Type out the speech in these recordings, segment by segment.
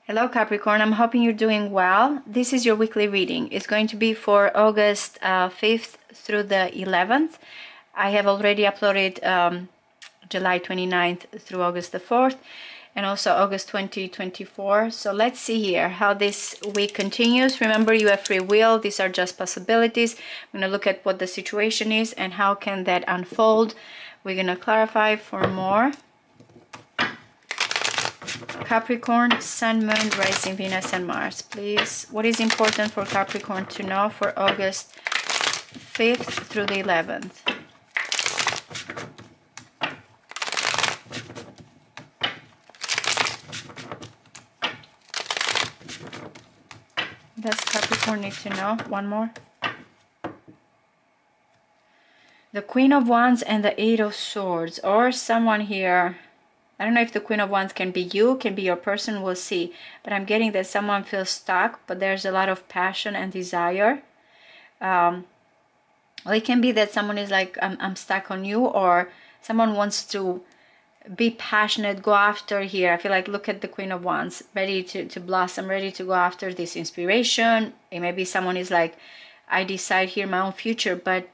Hello Capricorn, I'm hoping you're doing well. This is your weekly reading. It's going to be for August 5th through the 11th. I have already uploaded July 29th through August the 4th and also August 2024. So let's see here how this week continues. Remember, you have free will. These are just possibilities. I'm going to look at what the situation is and how can that unfold. We're going to clarify for more. Capricorn, Sun, Moon, Rising, Venus, and Mars. Please, what is important for Capricorn to know for August 5th through the 11th? Does Capricorn need to know? One more. The Queen of Wands and the Eight of Swords, or someone here. I don't know if the Queen of Wands can be you, can be your person, we'll see. But I'm getting that someone feels stuck, but there's a lot of passion and desire. Well, it can be that someone is like, I'm stuck on you, or someone wants to be passionate, go after here. I feel like, look at the Queen of Wands, ready to blossom, ready to go after this inspiration. It may be someone is like, I decide here my own future, but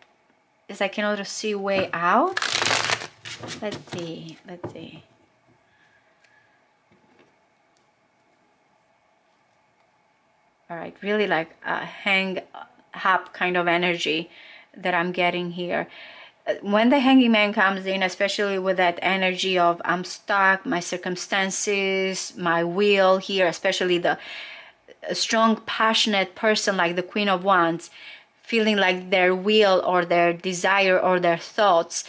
it's I cannot see a way out. Let's see. All right, really like a hang up kind of energy that I'm getting here. When the Hanging Man comes in, especially with that energy of I'm stuck, my circumstances, my will here, especially the strong, passionate person like the Queen of Wands, feeling like their will or their desire or their thoughts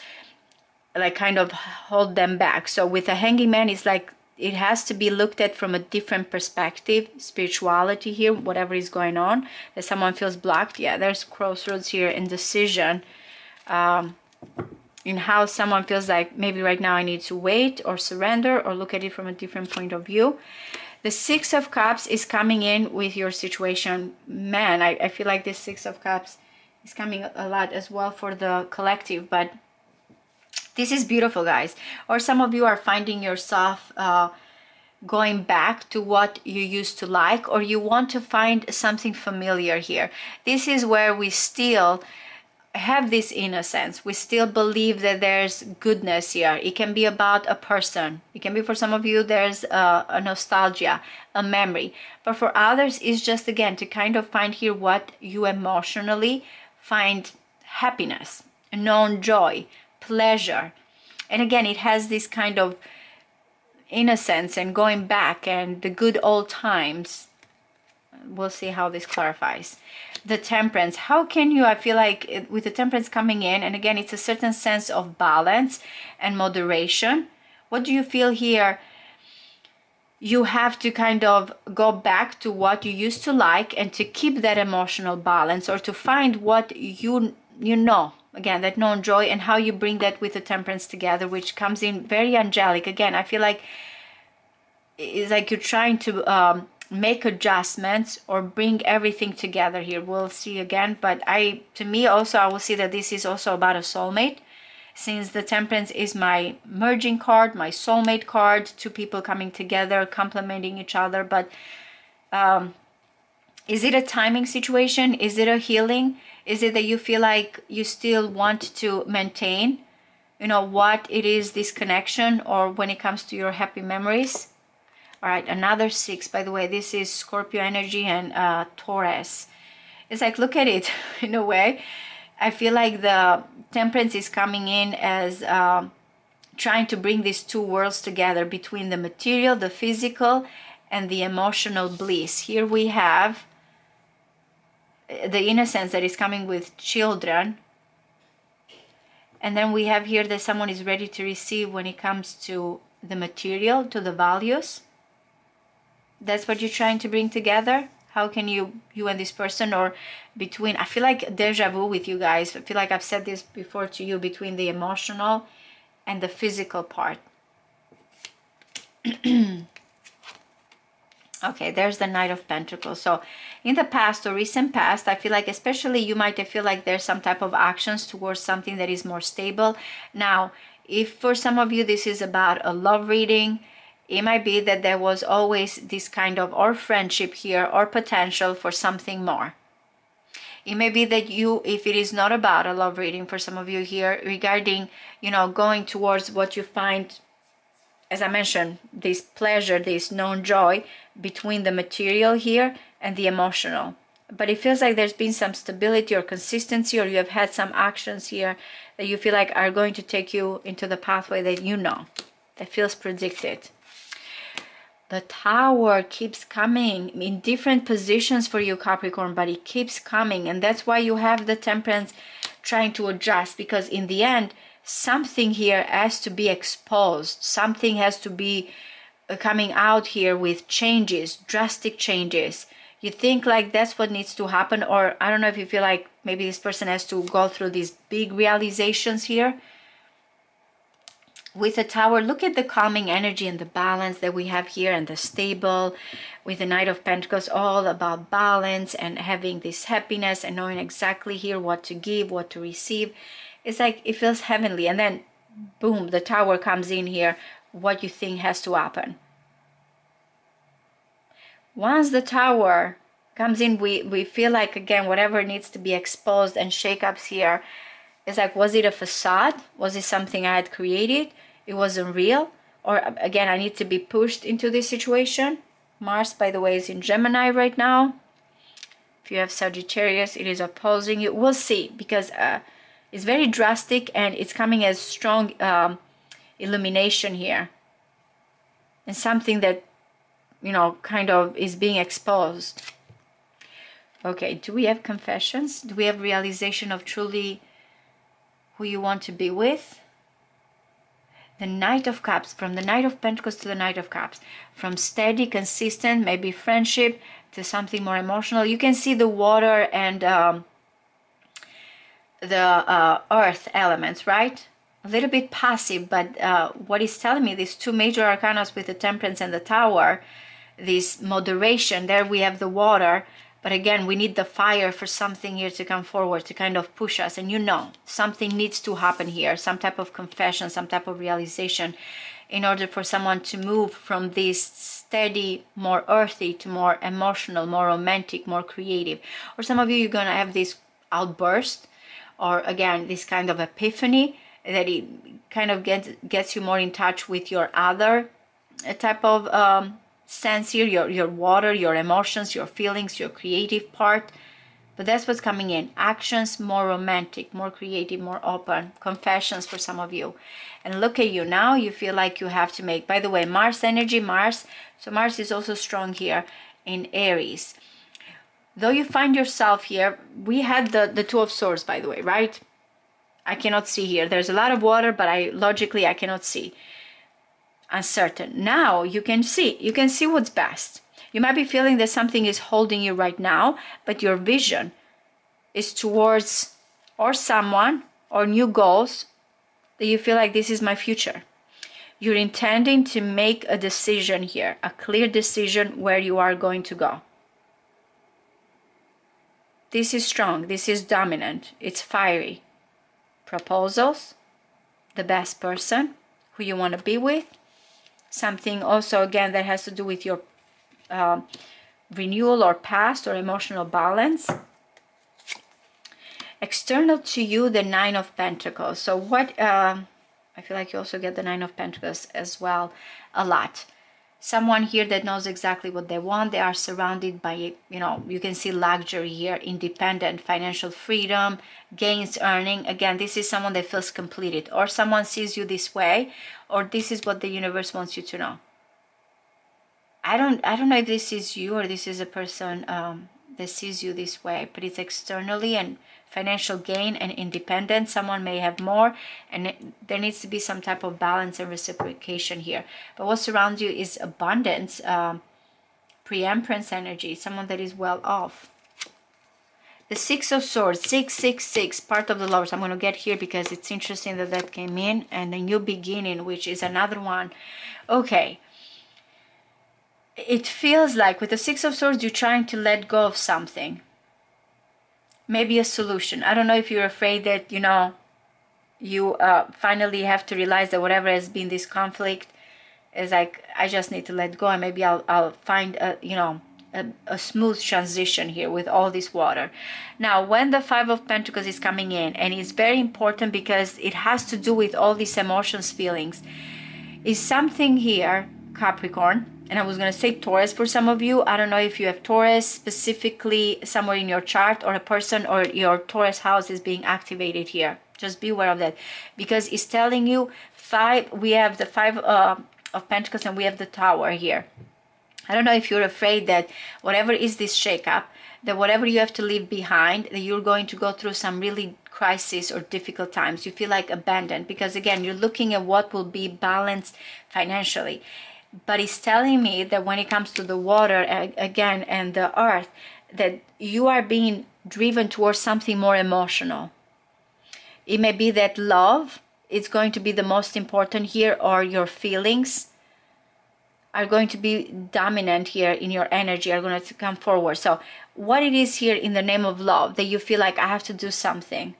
like kind of hold them back. So with a Hanging Man, it's like it has to be looked at from a different perspective, spirituality here, whatever is going on, that someone feels blocked. Yeah, there's crossroads here, indecision, in how someone feels like maybe right now I need to wait or surrender or look at it from a different point of view. The Six of Cups is coming in with your situation. Man, I feel like this Six of Cups is coming a lot as well for the collective, but this is beautiful, guys. Or some of you are finding yourself going back to what you used to like, or you want to find something familiar here. This is where we still have this innocence. We still believe that there's goodness here. It can be about a person. It can be, for some of you, there's a nostalgia, a memory. But for others, it's just, again, to kind of find here what you emotionally find happiness, known joy, pleasure. And again, it has this kind of innocence and going back and the good old times. We'll see how this clarifies. The Temperance, how can you, I feel like with the Temperance coming in, and again, it's a certain sense of balance and moderation. What do you feel here? You have to kind of go back to what you used to like and to keep that emotional balance, or to find what you know. Again, that known joy, and how you bring that with the Temperance together, which comes in very angelic. Again, I feel like it's like you're trying to make adjustments or bring everything together here. We'll see again, but to me also, I will see that this is also about a soulmate, since the Temperance is my merging card, my soulmate card, two people coming together, complementing each other. But is it a timing situation? Is it a healing? Is it that you feel like you still want to maintain, what it is, this connection, or when it comes to your happy memories? All right, another six. By the way, this is Scorpio energy and Taurus. It's like, look at it in a way. I feel like the Temperance is coming in as trying to bring these two worlds together, between the material, the physical, and the emotional bliss. Here we have the innocence that is coming with children, and then we have here that someone is ready to receive when it comes to the material, to the values. That's what you're trying to bring together. How can you and this person, or between, I feel like deja vu with you guys. I feel like I've said this before to you, between the emotional and the physical part. Okay, there's the Knight of Pentacles. So in the past or recent past, I feel like, especially you might feel like there's some type of actions towards something that is more stable. Now, if for some of you this is about a love reading, It might be that there was always this kind of or friendship here or potential for something more. It may be that you, if it is not about a love reading for some of you here, regarding, you know, going towards what you find, as I mentioned, this pleasure, this known joy between the material here and the emotional. But it feels like there's been some stability or consistency, or you have had some actions here that you feel like are going to take you into the pathway that you know, that feels predicted. The Tower keeps coming in different positions for you, Capricorn, but it keeps coming. And that's why you have the Temperance trying to adjust, because in the end, something here has to be exposed. Something has to be coming out here with changes, drastic changes. You think like that's what needs to happen, or I don't know if you feel like maybe this person has to go through these big realizations here. With the Tower, look at the calming energy and the balance that we have here, and the stable with the Knight of Pentacles, all about balance and having this happiness and knowing exactly here what to give, what to receive. It's like it feels heavenly. And then boom, the Tower comes in here, what you think has to happen. Once the Tower comes in, we feel like, again, whatever needs to be exposed and shakeups here, it's like, was it a facade? Was it something I had created? It wasn't real? Or again, I need to be pushed into this situation? Mars, by the way, is in Gemini right now. If you have Sagittarius, it is opposing you. We'll see, because it's very drastic and it's coming as strong illumination here. And something that, you know, kind of is being exposed. Okay, do we have confessions? Do we have realization of truly who you want to be with? The Knight of Cups, from the Knight of Pentacles to the Knight of Cups, from steady, consistent, maybe friendship, to something more emotional. You can see the water and the earth elements, right? A little bit passive, but what is telling me, these two major arcanas with the Temperance and the Tower, this moderation, there we have the water. But again, we need the fire for something here to come forward, to kind of push us. And you know, something needs to happen here, some type of confession, some type of realization, in order for someone to move from this steady, more earthy, to more emotional, more romantic, more creative. Or some of you, you're going to have this outburst, or again, this kind of epiphany, that it kind of gets you more in touch with your other type of sense here, your water, your emotions, your feelings, your creative part. But that's what's coming in. Actions more romantic, more creative, more open. Confessions for some of you. And look at you now, you feel like you have to make, by the way, Mars energy, Mars. So Mars is also strong here in Aries. Though you find yourself here, we had the Two of Swords, by the way, right? I cannot see here. There's a lot of water, but logically I cannot see. Uncertain. Now you can see what's best. You might be feeling that something is holding you right now, but your vision is towards or someone or new goals that you feel like this is my future. You're intending to make a decision here, a clear decision where you are going to go. This is strong, this is dominant, it's fiery. Proposals, the best person who you want to be with. Something also, again, that has to do with your renewal or past or emotional balance. External to you, the Nine of Pentacles. So what, I feel like you also get the Nine of Pentacles as well a lot. Someone here that knows exactly what they want. They are surrounded by, you know, you can see luxury here, independent, financial freedom, gains, earning. Again, this is someone that feels completed, or someone sees you this way, or this is what the universe wants you to know. I don't know if this is you or this is a person that sees you this way, but it's externally and financial gain and independence. Someone may have more, and there needs to be some type of balance and reciprocation here. But what surrounds you is abundance, pre-empress energy, someone that is well off. The Six of Swords, 666, part of the Lovers. I'm going to get here because it's interesting that that came in. And a new beginning, which is another one. Okay. It feels like with the Six of Swords, you're trying to let go of something. Maybe a solution. I don't know if you're afraid that, you finally have to realize that whatever has been this conflict, It's like I just need to let go, and maybe I'll find a, you know, a smooth transition here with all this water. Now, when the Five of Pentacles is coming in, and it's very important because it has to do with all these emotions, feelings, is something here, Capricorn, and I was going to say Taurus for some of you. I don't know if you have Taurus specifically somewhere in your chart, or a person or your Taurus house is being activated here. Just be aware of that, because it's telling you we have the Five of Pentacles and we have the Tower here. I don't know if you're afraid that whatever is this shakeup, that whatever you have to leave behind, that you're going to go through some really crisis or difficult times. You feel like abandoned because, again, you're looking at what will be balanced financially. But it's telling me that when it comes to the water, again, and the earth, that you are being driven towards something more emotional. It may be that love is going to be the most important here, or your feelings are going to be dominant here in your energy, are going to come forward. So what it is here in the name of love, that you feel like I have to do something,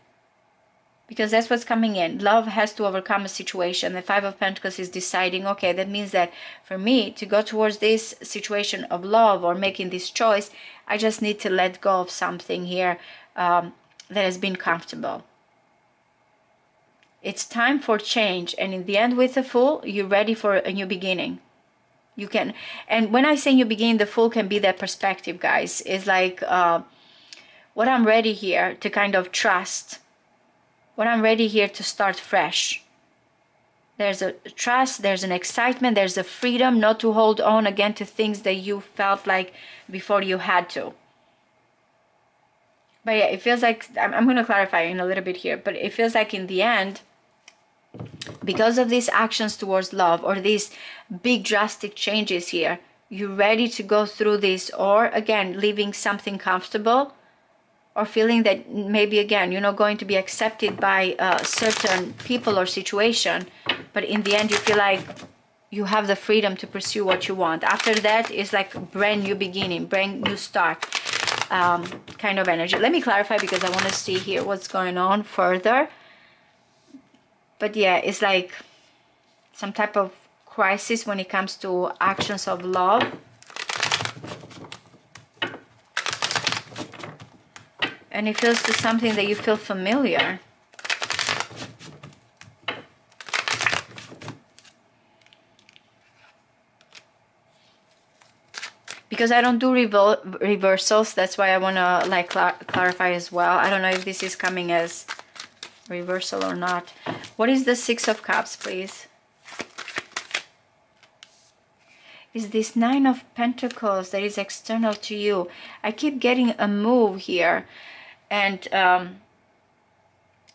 because that's what's coming in. Love has to overcome a situation. The Five of Pentacles is deciding, okay, that means that for me to go towards this situation of love or making this choice, I just need to let go of something here that has been comfortable. It's time for change, and in the end, with the Fool, you're ready for a new beginning. You can, and when I say new beginning, the Fool can be that perspective, guys. It's like what I'm ready here to kind of trust, what I'm ready here to start fresh. There's a trust, there's an excitement, there's a freedom not to hold on again to things that you felt like before you had to. But yeah, it feels like, I'm going to clarify in a little bit here, but it feels like in the end, because of these actions towards love, or these big drastic changes here, you're ready to go through this, or again, leaving something comfortable, or feeling that maybe again, you're not going to be accepted by certain people or situation, but in the end you feel like you have the freedom to pursue what you want. After that, it's like a brand new beginning, brand new start kind of energy. Let me clarify, because I want to see here what's going on further. But yeah, it's like some type of crisis when it comes to actions of love. And it feels to something that you feel familiar. Because I don't do reversals, that's why I want to like clarify as well. I don't know if this is coming as reversal or not. What is the Six of Cups, please? Is this Nine of Pentacles that is external to you? I keep getting a move here, and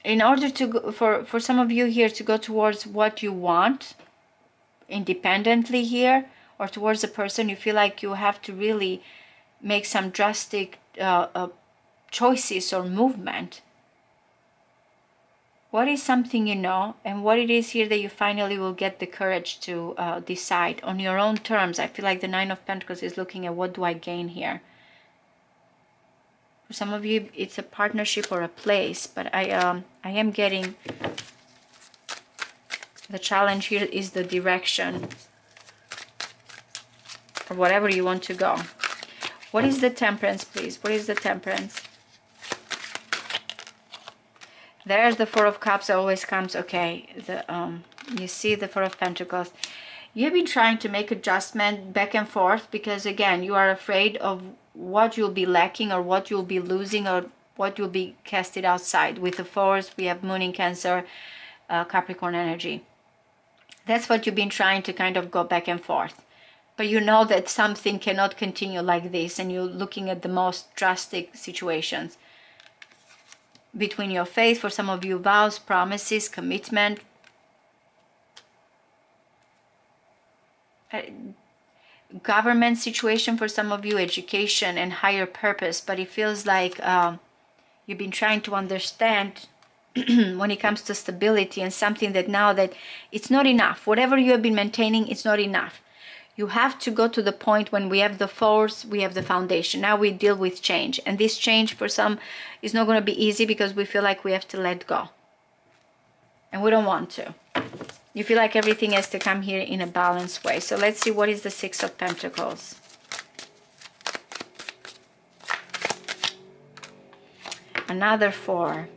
in order to go, for some of you here to go towards what you want independently here, or towards a person, you feel like you have to really make some drastic choices or movement. What is something you know, and what it is here that you finally will get the courage to decide on your own terms. I feel like the Nine of Pentacles is looking at what do I gain here. For some of you, it's a partnership or a place, but I am getting the challenge here is the direction, or whatever you want to go. What is the Temperance, please? What is the Temperance? There's the Four of Cups, always comes, okay. You see the Four of Pentacles. You've been trying to make adjustment back and forth, because again, you are afraid of what you'll be lacking, or what you'll be losing, or what you'll be casted outside. With the Fours, we have Moon in Cancer, Capricorn energy. That's what you've been trying to kind of go back and forth. But you know that something cannot continue like this, and you're looking at the most drastic situations. Between your faith, for some of you, vows, promises, commitment. Government situation for some of you, education and higher purpose. But it feels like you've been trying to understand when it comes to stability, and something that now that it's not enough. Whatever you have been maintaining, it's not enough. You have to go to the point when we have the force, we have the foundation. Now we deal with change. And this change for some is not going to be easy, because we feel like we have to let go. And we don't want to. You feel like everything has to come here in a balanced way. So let's see, what is the Six of Pentacles? Another 4.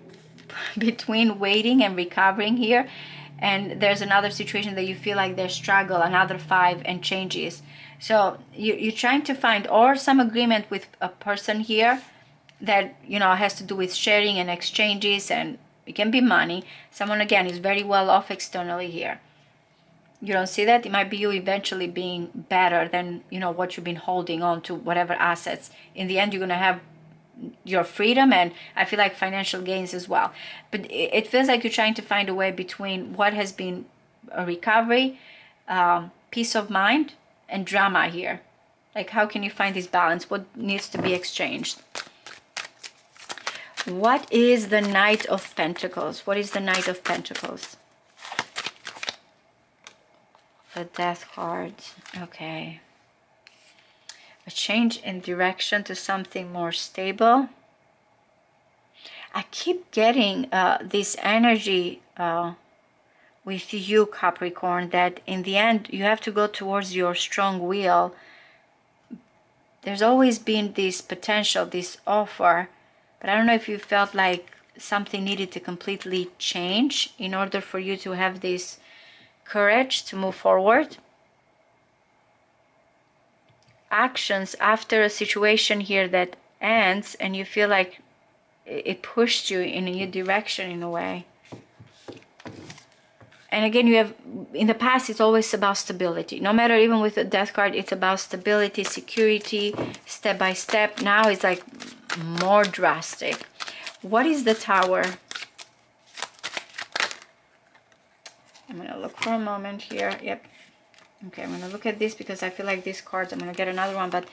Between waiting and recovering here, and there's another situation that you feel like there's struggle, another 5 and changes. So you're trying to find or some agreement with a person here that, you know, has to do with sharing and exchanges, and it can be money. Someone, again, is very well off externally here. You don't see that? It might be you eventually being better than, you know, what you've been holding on to, whatever assets. In the end, you're going to have your freedom, and I feel like financial gains as well. But it feels like you're trying to find a way between what has been a recovery, peace of mind, and drama here. Like, how can you find this balance? What needs to be exchanged? What is the Knight of Pentacles? What is the Knight of Pentacles? The Death card. Okay. A change in direction to something more stable. I keep getting this energy with you, Capricorn, that in the end you have to go towards your strong will. There's always been this potential, this offer, but I don't know if you felt like something needed to completely change in order for you to have this courage to move forward. Actions after a situation here that ends, and you feel like it pushed you in a new direction in a way. And again, you have, in the past, it's always about stability. No matter, even with the Death card, it's about stability, security, step by step. Now it's like more drastic. What is the Tower? I'm going to look for a moment here. Yep. Okay, I'm going to look at this because I feel like these cards, I'm going to get another one. But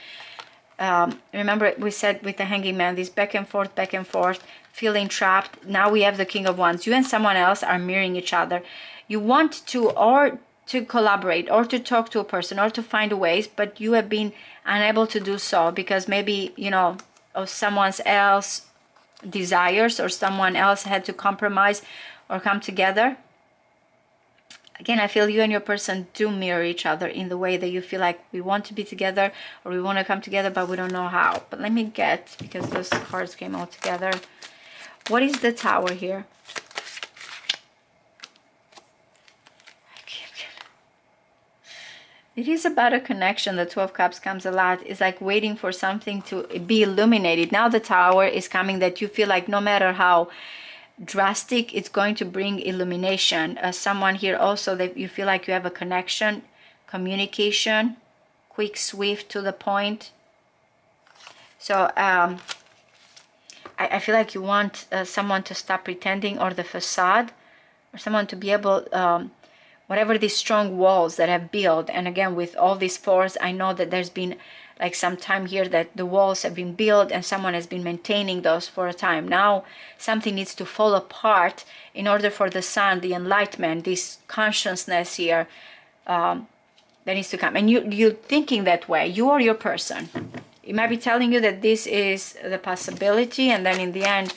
remember, we said with the Hanging Man, this back and forth, feeling trapped. Now we have the King of Wands. You and someone else are mirroring each other. You want to, or to collaborate, or to talk to a person, or to find ways, but you have been unable to do so because maybe, you know, of someone else desires, or someone else had to compromise or come together. Again, I feel you and your person do mirror each other in the way that you feel like we want to be together, or we want to come together, but we don't know how. But let me get, because those cards came all together. What is the Tower here? It is about a connection. The Two of Cups comes a lot. It's like waiting for something to be illuminated. Now the Tower is coming, that you feel like no matter how drastic, it's going to bring illumination. Someone here also that you feel like you have a connection, communication, quick, swift, to the point. So I feel like you want someone to stop pretending, or the facade, or someone to be able, whatever these strong walls that have built. And again, with all these fours, I know that there's been like some time here that the walls have been built and someone has been maintaining those for a time. Now something needs to fall apart in order for the sun, the enlightenment, this consciousness here that needs to come. And you're thinking that way, you or your person. It might be telling you that this is the possibility, and then in the end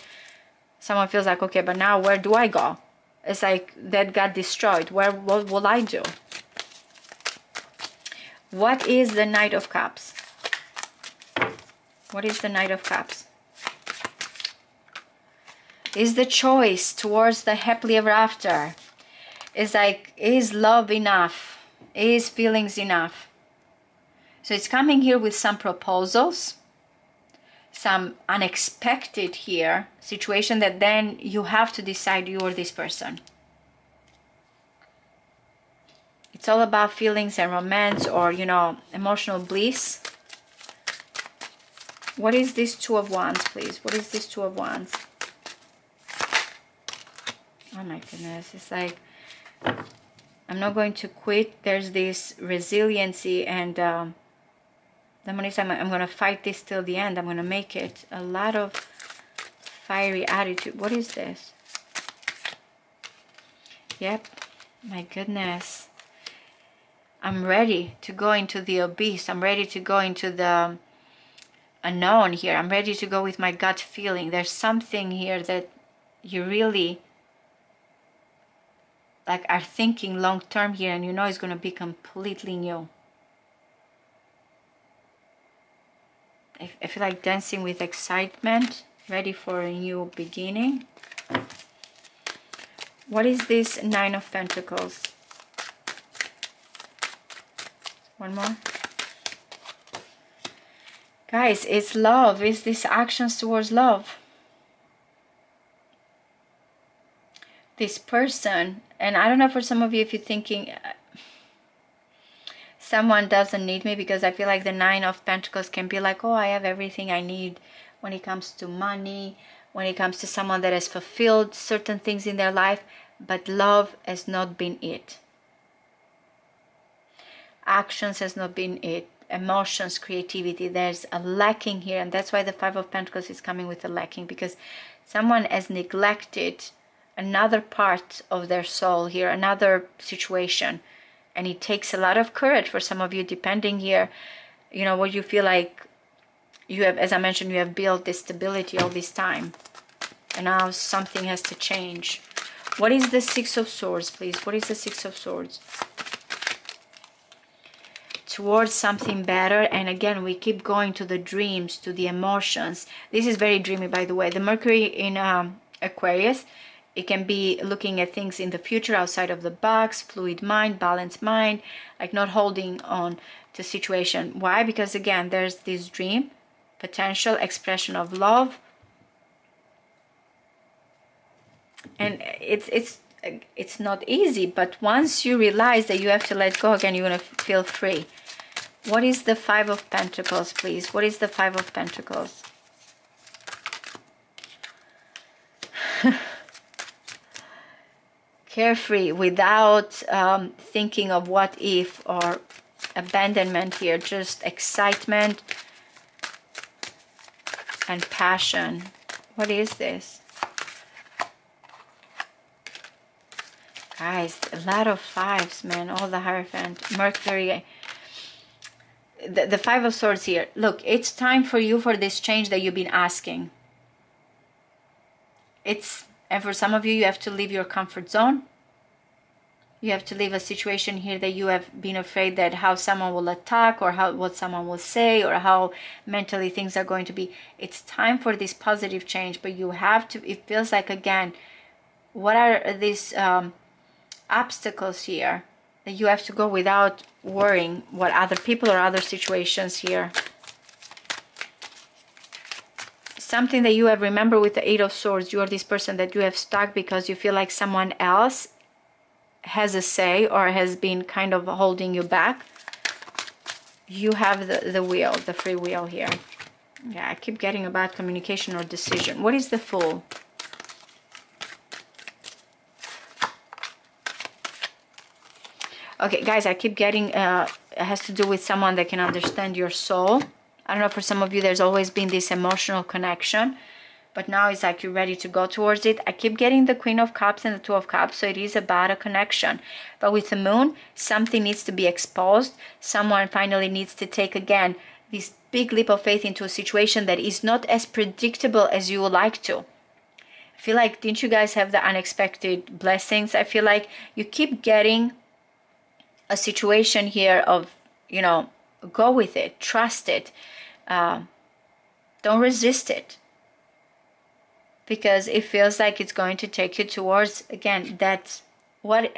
someone feels like, okay, but now where do I go? It's like that got destroyed. What will I do? What is the Knight of Cups? What is the Knight of Cups? Is the choice towards the happily ever after. It's like, is love enough? Is feelings enough? So it's coming here with some proposals, some unexpected here situation that then you have to decide, you or this person. It's all about feelings and romance, or, you know, emotional bliss. What is this Two of Wands, please? What is this Two of Wands? Oh my goodness. It's like, I'm not going to quit. There's this resiliency, and the money time, I'm going to fight this till the end. I'm going to make it. A lot of fiery attitude. What is this? Yep. My goodness. I'm ready to go into the abyss. I'm ready to go into the unknown here. I'm ready to go with my gut feeling. There's something here that you really like are thinking long term here, and you know it's going to be completely new. I feel like dancing with excitement, ready for a new beginning. What is this Nine of Pentacles? One more. Guys, it's love. It's these actions towards love. This person, and I don't know for some of you if you're thinking someone doesn't need me, because I feel like the Nine of Pentacles can be like, oh, I have everything I need when it comes to money, when it comes to someone that has fulfilled certain things in their life, but love has not been it. Actions has not been it. Emotions, creativity, there's a lacking here, and that's why the Five of Pentacles is coming with a lacking, because someone has neglected another part of their soul here, another situation, and it takes a lot of courage for some of you, depending here, you know, what you feel like you have, as I mentioned, you have built this stability all this time, and now something has to change. What is the Six of Swords, please? What is the Six of Swords? Towards something better. And again, we keep going to the dreams, to the emotions. This is very dreamy, by the way. The Mercury in Aquarius, it can be looking at things in the future, outside of the box, fluid mind, balanced mind, like not holding on to situation. Why? Because again, there's this dream, potential expression of love, and it's not easy, but once you realize that you have to let go, again, you're going to feel free. What is the Five of Pentacles, please? What is the Five of Pentacles? Carefree, without thinking of what if or abandonment here, just excitement and passion. What is this? Guys, a lot of fives, man. All the Hierophant, Mercury. The Five of Swords here. Look, it's time for you for this change that you've been asking. And for some of you, you have to leave your comfort zone. You have to leave a situation here that you have been afraid that how someone will attack, or what someone will say, or how mentally things are going to be. It's time for this positive change, but you have to, it feels like, again, what are these obstacles here that you have to go without worrying what other people or other situations here. Something that you have, remember with the Eight of Swords, you are this person that you have stuck because you feel like someone else has a say or has been kind of holding you back. You have the wheel, the free will here. Yeah, I keep getting about communication or decision. What is the Fool? Okay, guys, I keep getting, it has to do with someone that can understand your soul. I don't know, for some of you, there's always been this emotional connection, but now it's like you're ready to go towards it. I keep getting the Queen of Cups and the Two of Cups, so it is about a connection. But with the Moon, something needs to be exposed. Someone finally needs to take, again, this big leap of faith into a situation that is not as predictable as you would like to. I feel like, didn't you guys have the unexpected blessings? I feel like you keep getting a situation here of, you know, go with it, trust it, don't resist it, because it feels like it's going to take you towards, again, that what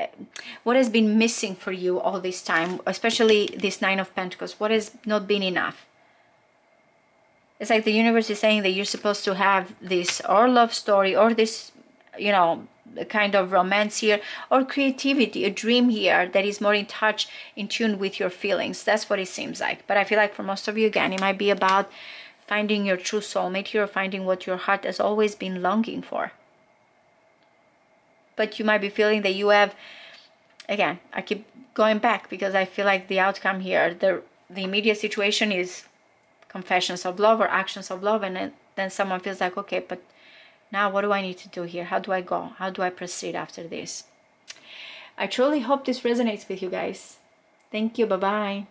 has been missing for you all this time, especially this Nine of Pentacles. What has not been enough? It's like the universe is saying that you're supposed to have this or love story, or this, you know, kind of romance here, or creativity, a dream here that is more in touch, in tune with your feelings. That's what it seems like. But I feel like for most of you, again, it might be about finding your true soulmate here, or finding what your heart has always been longing for. But you might be feeling that you have, again, I keep going back because I feel like the outcome here, the immediate situation is confessions of love or actions of love, and then someone feels like, okay, but now what do I need to do here? How do I go? How do I proceed after this? I truly hope this resonates with you guys. Thank you. Bye-bye.